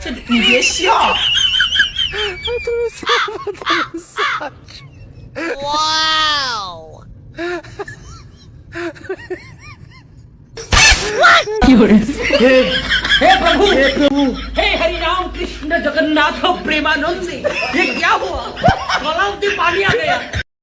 这你别笑。有人 हे प्रभु हे हरि राम कृष्ण जगन्नाथ प्रेमानंद ये क्या हुआ गलाव में पानी आ गया।